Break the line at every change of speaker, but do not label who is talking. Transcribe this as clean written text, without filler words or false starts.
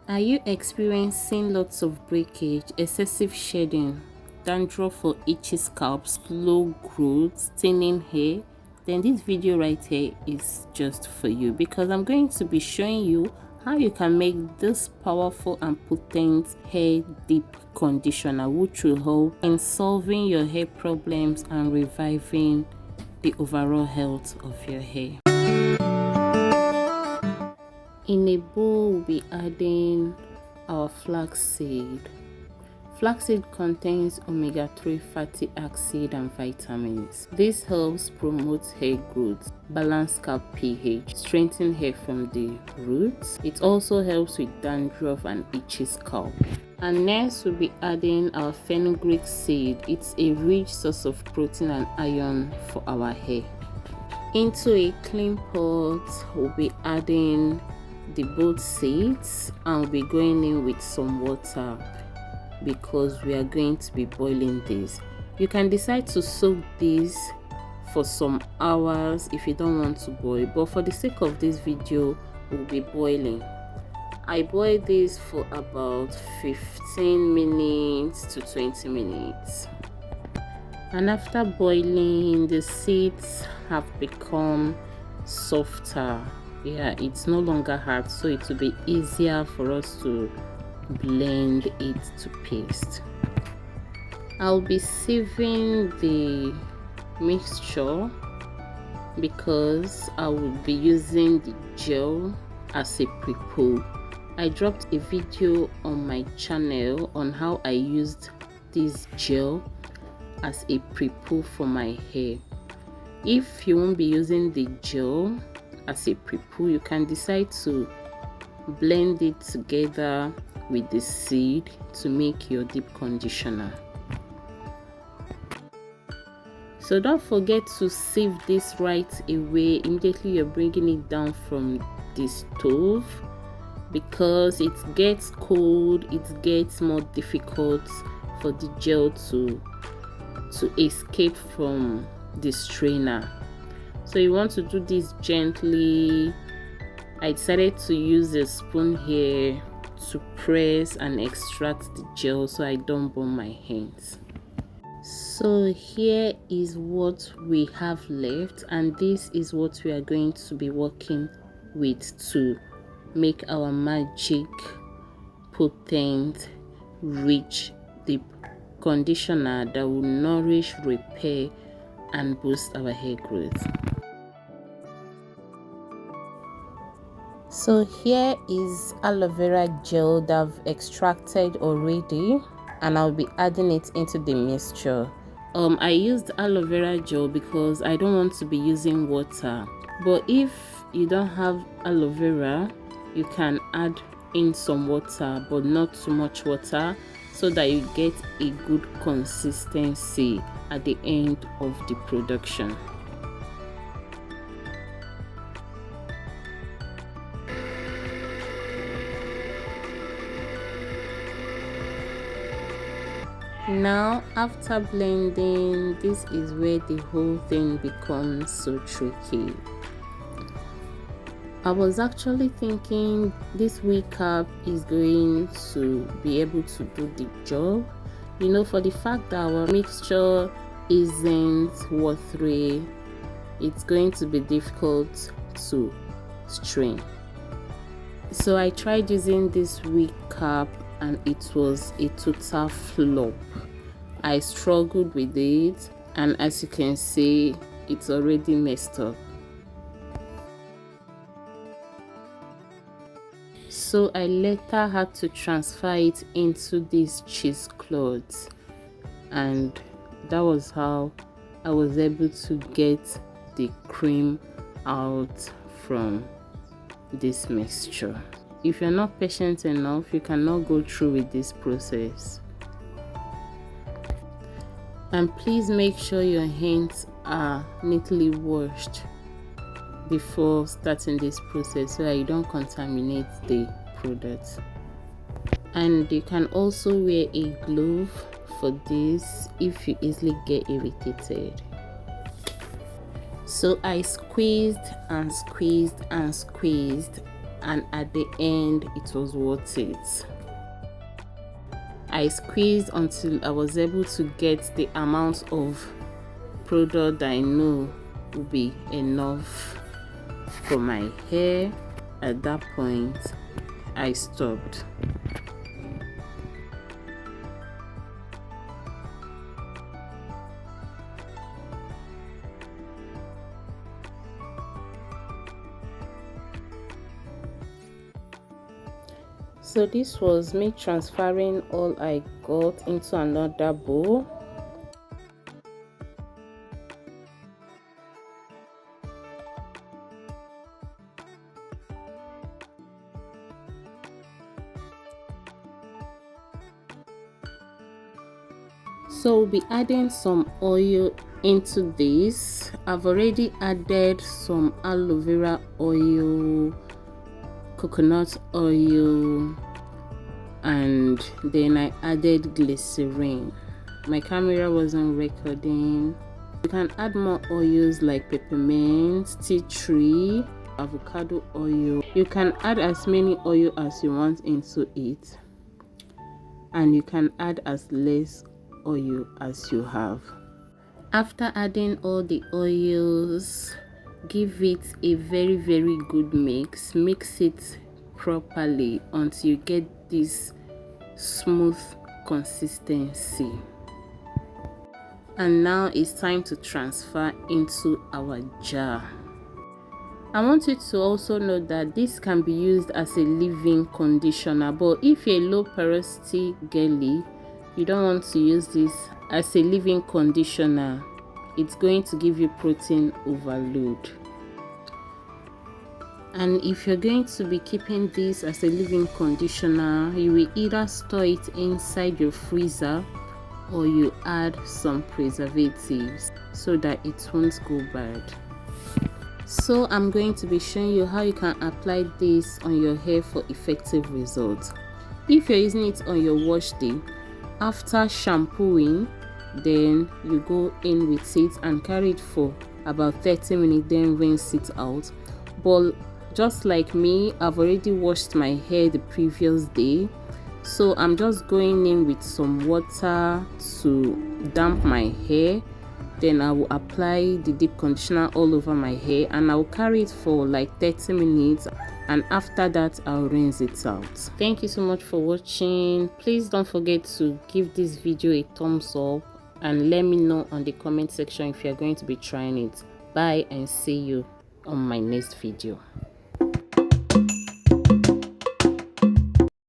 Are you experiencing lots of breakage, excessive shedding, dandruff or itchy scalp, slow growth, thinning hair? Then this video right here is just for you, because I'm going to be showing you how you can make this powerful and potent hair deep conditioner, which will help in solving your hair problems and reviving the overall health of your hair. In a bowl, we'll be adding our flaxseed. Flaxseed contains omega-3 fatty acid and vitamins. This helps promote hair growth, balance scalp pH, strengthen hair from the roots. It also helps with dandruff and itchy scalp. And next, we'll be adding our fenugreek seed. It's a rich source of protein and iron for our hair. Into a clean pot, we'll be adding the both seeds and we'll be going in with some water, because we are going to be boiling this. You can decide to soak this for some hours if you don't want to boil, but for the sake of this video, we'll be boiling. I boiled this for about 15 minutes to 20 minutes. And after boiling, the seeds have become softer. Yeah, it's no longer hard, so it will be easier for us to blend it to paste. I'll be sieving the mixture because I will be using the gel as a pre-poo. I dropped a video on my channel on how I used this gel as a pre-poo for my hair. If you won't be using the gel as a pre-poo, you can decide to blend it together with the seed to make your deep conditioner. So don't forget to sieve this right away immediately you're bringing it down from the stove, because it gets cold, it gets more difficult for the gel to escape from the strainer. So you want to do this gently. I decided to use a spoon here to press and extract the gel so I don't burn my hands. So here is what we have left, and this is what we are going to be working with to make our magic potent rich deep conditioner that will nourish, repair and boost our hair growth. So here is aloe vera gel that I've extracted already, and I'll be adding it into the mixture. I used aloe vera gel because I don't want to be using water, but if you don't have aloe vera, you can add in some water, but not too much water, so that you get a good consistency at the end of the production. Now after blending, this is where the whole thing becomes so tricky. I was actually thinking this wig cap is going to be able to do the job, you know, for the fact that our mixture isn't watery, it's going to be difficult to strain. So I tried using this wig cap and it was a total flop. I struggled with it, and as you can see, it's already messed up. So I later had to transfer it into this cheesecloth, and that was how I was able to get the cream out from this mixture. If you're not patient enough, you cannot go through with this process. And please make sure your hands are neatly washed before starting this process so that you don't contaminate the product. And you can also wear a glove for this if you easily get irritated. So I squeezed and squeezed and squeezed, and at the end it was worth it. I squeezed until I was able to get the amount of product that I know will be enough for my hair. At that point I stopped. So this was me transferring all I got into another bowl. So we'll be adding some oil into this. I've already added some aloe vera oil, coconut oil, and then I added glycerin. My camera wasn't recording. You can add more oils like peppermint, tea tree, avocado oil. You can add as many oil as you want into it, and you can add as less oil as you have. After adding all the oils, give it a very good mix. Mix it properly until you get this smooth consistency. And now it's time to transfer into our jar. I want you to also know that this can be used as a leave-in conditioner, but if you're a low porosity girly, you don't want to use this as a leave-in conditioner. It's going to give you protein overload. And if you're going to be keeping this as a leave-in conditioner, you will either store it inside your freezer or you add some preservatives so that it won't go bad. So I'm going to be showing you how you can apply this on your hair for effective results. If you're using it on your wash day, after shampooing, then you go in with it and carry it for about 30 minutes, then rinse it out. But just like me, I've already washed my hair the previous day, so I'm just going in with some water to damp my hair. Then I will apply the deep conditioner all over my hair and I'll carry it for like 30 minutes, and after that I'll rinse it out. Thank you so much for watching. Please don't forget to give this video a thumbs up and let me know on the comment section if you're going to be trying it. Bye and see you on my next video.